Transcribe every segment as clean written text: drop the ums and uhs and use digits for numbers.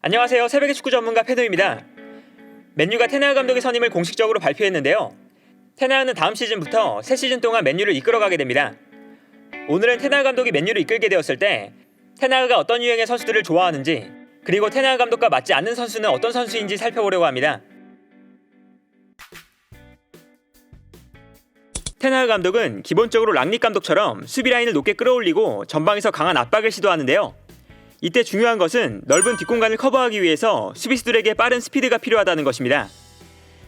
안녕하세요. 새벽의 축구 전문가 페노입니다. 맨유가 테나흐 감독의 선임을 공식적으로 발표했는데요. 테나흐는 다음 시즌부터 새 시즌 동안 맨유를 이끌어가게 됩니다. 오늘은 테나흐 감독이 맨유를 이끌게 되었을 때 테나흐가 어떤 유형의 선수들을 좋아하는지, 그리고 테나흐 감독과 맞지 않는 선수는 어떤 선수인지 살펴보려고 합니다. 테나흐 감독은 기본적으로 랑닉 감독처럼 수비 라인을 높게 끌어올리고 전방에서 강한 압박을 시도하는데요. 이때 중요한 것은 넓은 뒷공간을 커버하기 위해서 수비수들에게 빠른 스피드가 필요하다는 것입니다.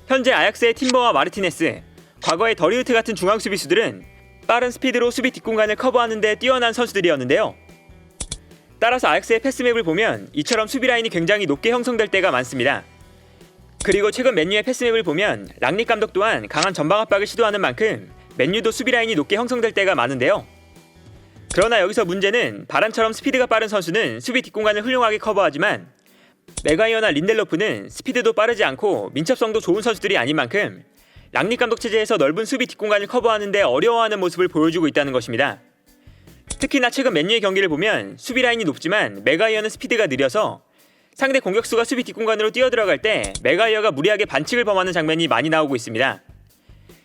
현재 아약스의 팀버와 마르티네스, 과거의 더리우트 같은 중앙 수비수들은 빠른 스피드로 수비 뒷공간을 커버하는 데 뛰어난 선수들이었는데요. 따라서 아약스의 패스맵을 보면 이처럼 수비 라인이 굉장히 높게 형성될 때가 많습니다. 그리고 최근 맨유의 패스맵을 보면 랑닉 감독 또한 강한 전방 압박을 시도하는 만큼 맨유도 수비 라인이 높게 형성될 때가 많은데요. 그러나 여기서 문제는 바란처럼 스피드가 빠른 선수는 수비 뒷공간을 훌륭하게 커버하지만 맥과이어나 린델로프는 스피드도 빠르지 않고 민첩성도 좋은 선수들이 아닌 만큼 랑닉 감독 체제에서 넓은 수비 뒷공간을 커버하는 데 어려워하는 모습을 보여주고 있다는 것입니다. 특히나 최근 맨유의 경기를 보면 수비 라인이 높지만 맥과이어는 스피드가 느려서 상대 공격수가 수비 뒷공간으로 뛰어들어갈 때 맥과이어가 무리하게 반칙을 범하는 장면이 많이 나오고 있습니다.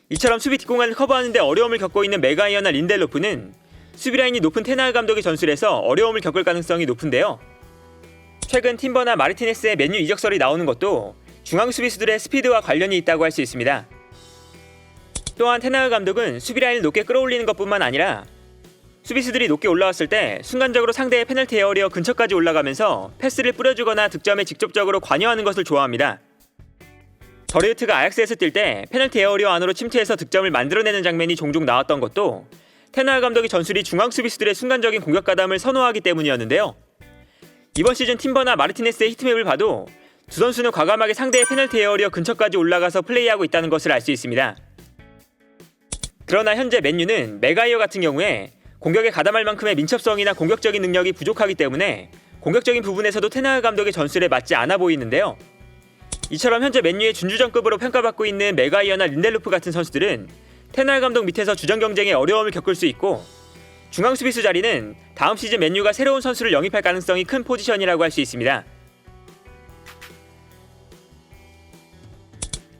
이처럼 수비 뒷공간을 커버하는 데 어려움을 겪고 있는 맥과이어나 린델로프는 수비 라인이 높은 테나흐 감독의 전술에서 어려움을 겪을 가능성이 높은데요. 최근 팀버나 마르티네스의 맨유 이적설이 나오는 것도 중앙 수비수들의 스피드와 관련이 있다고 할 수 있습니다. 또한 테나흐 감독은 수비 라인을 높게 끌어올리는 것뿐만 아니라 수비수들이 높게 올라왔을 때 순간적으로 상대의 페널티 에어리어 근처까지 올라가면서 패스를 뿌려주거나 득점에 직접적으로 관여하는 것을 좋아합니다. 더리우트가 아약스에서 뛸 때 페널티 에어리어 안으로 침투해서 득점을 만들어내는 장면이 종종 나왔던 것도 테나흐 감독의 전술이 중앙 수비수들의 순간적인 공격 가담을 선호하기 때문이었는데요. 이번 시즌 팀버나 마르티네스의 히트맵을 봐도 두 선수는 과감하게 상대의 페널티 에어리어 근처까지 올라가서 플레이하고 있다는 것을 알 수 있습니다. 그러나 현재 맨유는 맥과이어 같은 경우에 공격에 가담할 만큼의 민첩성이나 공격적인 능력이 부족하기 때문에 공격적인 부분에서도 테나흐 감독의 전술에 맞지 않아 보이는데요. 이처럼 현재 맨유의 준주전급으로 평가받고 있는 맥과이어나 린델로프 같은 선수들은 테나흐 감독 밑에서 주전 경쟁에 어려움을 겪을 수 있고, 중앙 수비수 자리는 다음 시즌 맨유가 새로운 선수를 영입할 가능성이 큰 포지션이라고 할 수 있습니다.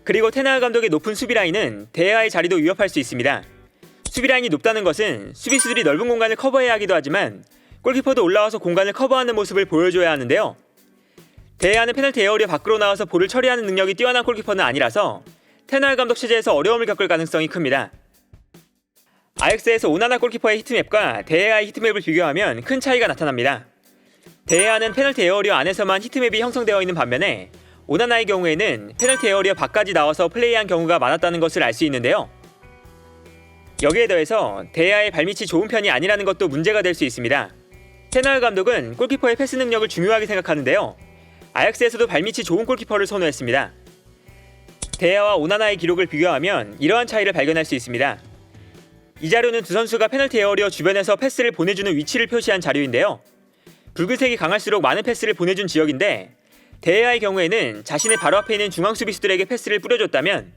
그리고 테나흐 감독의 높은 수비 라인은 데헤아의 자리도 위협할 수 있습니다. 수비 라인이 높다는 것은 수비수들이 넓은 공간을 커버해야 하기도 하지만 골키퍼도 올라와서 공간을 커버하는 모습을 보여줘야 하는데요. 데헤아는 페널티 에어리어 밖으로 나와서 볼을 처리하는 능력이 뛰어난 골키퍼는 아니라서 테나흐 감독 체제에서 어려움을 겪을 가능성이 큽니다. 아약스에서 오나나 골키퍼의 히트맵과 데헤아의 히트맵을 비교하면 큰 차이가 나타납니다. 데헤아는 페널티 에어리어 안에서만 히트맵이 형성되어 있는 반면에 오나나의 경우에는 페널티 에어리어 밖까지 나와서 플레이한 경우가 많았다는 것을 알 수 있는데요. 여기에 더해서 데헤아의 발밑이 좋은 편이 아니라는 것도 문제가 될 수 있습니다. 테나흐 감독은 골키퍼의 패스 능력을 중요하게 생각하는데요. 아약스에서도 발밑이 좋은 골키퍼를 선호했습니다. 데헤아와 오나나의 기록을 비교하면 이러한 차이를 발견할 수 있습니다. 이 자료는 두 선수가 페널티 에어리어 주변에서 패스를 보내주는 위치를 표시한 자료인데요. 붉은색이 강할수록 많은 패스를 보내준 지역인데 데헤아의 경우에는 자신의 바로 앞에 있는 중앙 수비수들에게 패스를 뿌려줬다면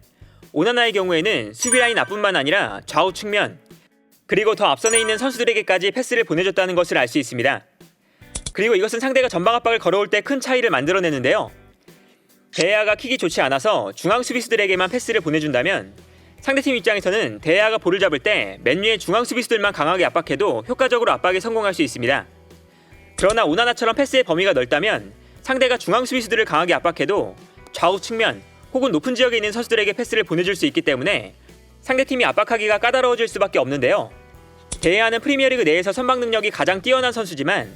오나나의 경우에는 수비 라인 앞뿐만 아니라 좌우 측면, 그리고 더 앞선에 있는 선수들에게까지 패스를 보내줬다는 것을 알 수 있습니다. 그리고 이것은 상대가 전방 압박을 걸어올 때 큰 차이를 만들어내는데요. 데헤아가 킥이 좋지 않아서 중앙 수비수들에게만 패스를 보내준다면 상대팀 입장에서는 데헤아가 볼을 잡을 때 맨유의 중앙 수비수들만 강하게 압박해도 효과적으로 압박에 성공할 수 있습니다. 그러나 오나나처럼 패스의 범위가 넓다면 상대가 중앙 수비수들을 강하게 압박해도 좌우 측면 혹은 높은 지역에 있는 선수들에게 패스를 보내줄 수 있기 때문에 상대팀이 압박하기가 까다로워질 수밖에 없는데요. 데헤아는 프리미어리그 내에서 선방 능력이 가장 뛰어난 선수지만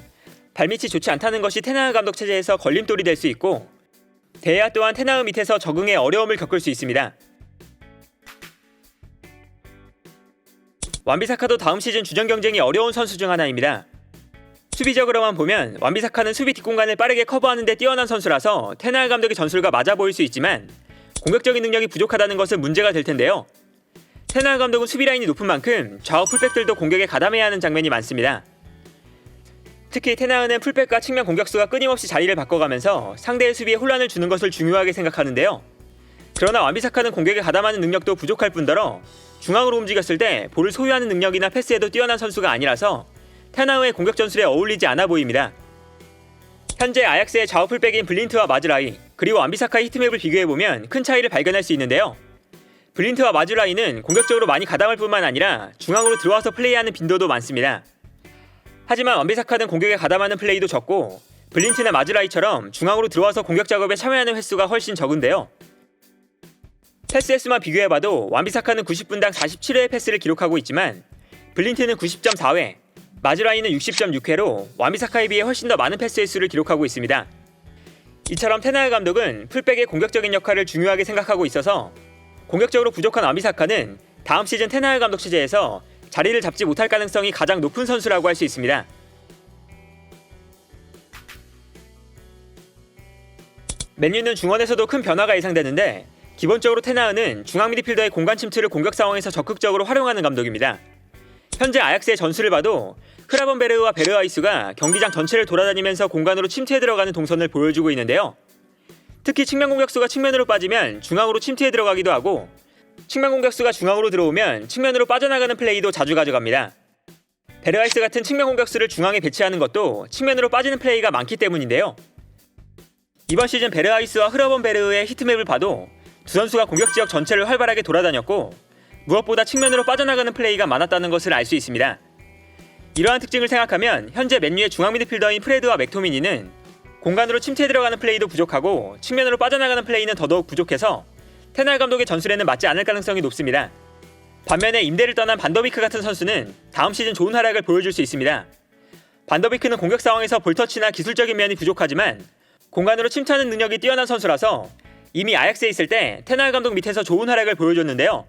발밑이 좋지 않다는 것이 테나흐 감독 체제에서 걸림돌이 될 수 있고, 데헤아 또한 테나흐 밑에서 적응에 어려움을 겪을 수 있습니다. 완비사카도 다음 시즌 주전 경쟁이 어려운 선수 중 하나입니다. 수비적으로만 보면 완비사카는 수비 뒷공간을 빠르게 커버하는 데 뛰어난 선수라서 테나흐 감독의 전술과 맞아 보일 수 있지만 공격적인 능력이 부족하다는 것은 문제가 될 텐데요. 테나흐 감독은 수비 라인이 높은 만큼 좌우 풀백들도 공격에 가담해야 하는 장면이 많습니다. 특히 테나흐는 풀백과 측면 공격수가 끊임없이 자리를 바꿔가면서 상대의 수비에 혼란을 주는 것을 중요하게 생각하는데요. 그러나 완비사카는 공격에 가담하는 능력도 부족할 뿐더러 중앙으로 움직였을 때 볼을 소유하는 능력이나 패스에도 뛰어난 선수가 아니라서 테나흐의 공격 전술에 어울리지 않아 보입니다. 현재 아약스의 좌우 풀백인 블린트와 마즈라이, 그리고 완비사카의 히트맵을 비교해보면 큰 차이를 발견할 수 있는데요. 블린트와 마즈라이는 공격적으로 많이 가담할 뿐만 아니라 중앙으로 들어와서 플레이하는 빈도도 많습니다. 하지만 완비사카는 공격에 가담하는 플레이도 적고 블린트나 마즈라이처럼 중앙으로 들어와서 공격 작업에 참여하는 횟수가 훨씬 적은데요. 패스 횟수만 비교해봐도 완비사카는 90분당 47회의 패스를 기록하고 있지만 블린트는 90.4회, 마즈라이는 60.6회로 완비사카에 비해 훨씬 더 많은 패스 횟수를 기록하고 있습니다. 이처럼 테나흐 감독은 풀백의 공격적인 역할을 중요하게 생각하고 있어서 공격적으로 부족한 완비사카는 다음 시즌 테나흐 감독 체제에서 자리를 잡지 못할 가능성이 가장 높은 선수라고 할 수 있습니다. 맨유는 중원에서도 큰 변화가 예상되는데 기본적으로 테나흐는 중앙 미드필더의 공간 침투를 공격 상황에서 적극적으로 활용하는 감독입니다. 현재 아약스의 전술을 봐도 크라번베르와 베르하이스가 경기장 전체를 돌아다니면서 공간으로 침투해 들어가는 동선을 보여주고 있는데요. 특히 측면 공격수가 측면으로 빠지면 중앙으로 침투해 들어가기도 하고 측면 공격수가 중앙으로 들어오면 측면으로 빠져나가는 플레이도 자주 가져갑니다. 베르하이스 같은 측면 공격수를 중앙에 배치하는 것도 측면으로 빠지는 플레이가 많기 때문인데요. 이번 시즌 베르하이스와 크라번베르의 히트맵을 봐도 두 선수가 공격 지역 전체를 활발하게 돌아다녔고 무엇보다 측면으로 빠져나가는 플레이가 많았다는 것을 알 수 있습니다. 이러한 특징을 생각하면 현재 맨유의 중앙 미드필더인 프레드와 맥토미니는 공간으로 침투해 들어가는 플레이도 부족하고 측면으로 빠져나가는 플레이는 더더욱 부족해서 테나흐 감독의 전술에는 맞지 않을 가능성이 높습니다. 반면에 임대를 떠난 반더비크 같은 선수는 다음 시즌 좋은 활약을 보여줄 수 있습니다. 반더비크는 공격 상황에서 볼터치나 기술적인 면이 부족하지만 공간으로 침투하는 능력이 뛰어난 선수라서 이미 아약스에 있을 때 테나흐 감독 밑에서 좋은 활약을 보여줬는데요.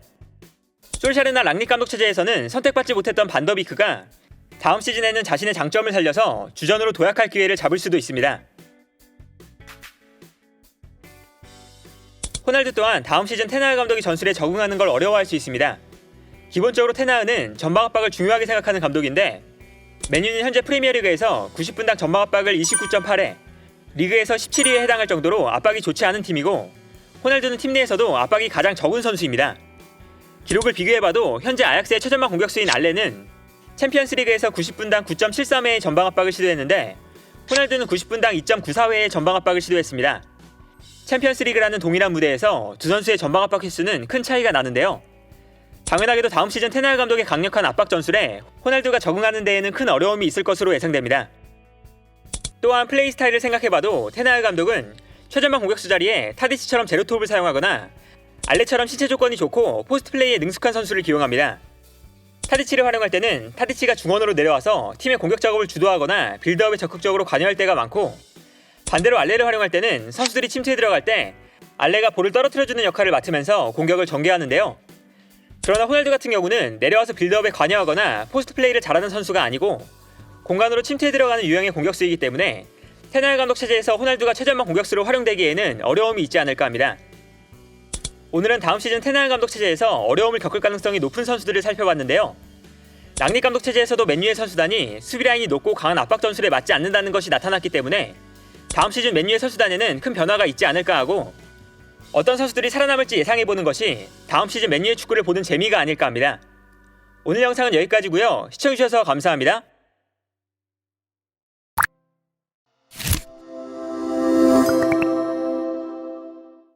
솔샤르나 랑닉 감독 체제에서는 선택받지 못했던 반더비크가 다음 시즌에는 자신의 장점을 살려서 주전으로 도약할 기회를 잡을 수도 있습니다. 호날두 또한 다음 시즌 테나흐 감독이 전술에 적응하는 걸 어려워할 수 있습니다. 기본적으로 테나흐는 전방 압박을 중요하게 생각하는 감독인데 맨유는 현재 프리미어리그에서 90분당 전방 압박을 29.8회, 리그에서 17위에 해당할 정도로 압박이 좋지 않은 팀이고 호날두는 팀 내에서도 압박이 가장 적은 선수입니다. 기록을 비교해봐도 현재 아약스의 최전방 공격수인 알레는 챔피언스리그에서 90분당 9.73회의 전방 압박을 시도했는데 호날두는 90분당 2.94회의 전방 압박을 시도했습니다. 챔피언스리그라는 동일한 무대에서 두 선수의 전방 압박 횟수는 큰 차이가 나는데요. 당연하게도 다음 시즌 테나흐 감독의 강력한 압박 전술에 호날두가 적응하는 데에는 큰 어려움이 있을 것으로 예상됩니다. 또한 플레이 스타일을 생각해봐도 테나흐 감독은 최전방 공격수 자리에 타디치처럼 제로톱을 사용하거나 알레처럼 신체 조건이 좋고 포스트 플레이에 능숙한 선수를 기용합니다. 타디치를 활용할 때는 타디치가 중원으로 내려와서 팀의 공격 작업을 주도하거나 빌드업에 적극적으로 관여할 때가 많고 반대로 알레를 활용할 때는 선수들이 침투에 들어갈 때 알레가 볼을 떨어뜨려주는 역할을 맡으면서 공격을 전개하는데요. 그러나 호날두 같은 경우는 내려와서 빌드업에 관여하거나 포스트 플레이를 잘하는 선수가 아니고 공간으로 침투에 들어가는 유형의 공격수이기 때문에 테나흐 감독 체제에서 호날두가 최전방 공격수로 활용되기에는 어려움이 있지 않을까 합니다. 오늘은 다음 시즌 테나흐 감독 체제에서 어려움을 겪을 가능성이 높은 선수들을 살펴봤는데요. 랑닉 감독 체제에서도 맨유의 선수단이 수비 라인이 높고 강한 압박 전술에 맞지 않는다는 것이 나타났기 때문에 다음 시즌 맨유의 선수단에는 큰 변화가 있지 않을까 하고 어떤 선수들이 살아남을지 예상해보는 것이 다음 시즌 맨유의 축구를 보는 재미가 아닐까 합니다. 오늘 영상은 여기까지고요. 시청해주셔서 감사합니다.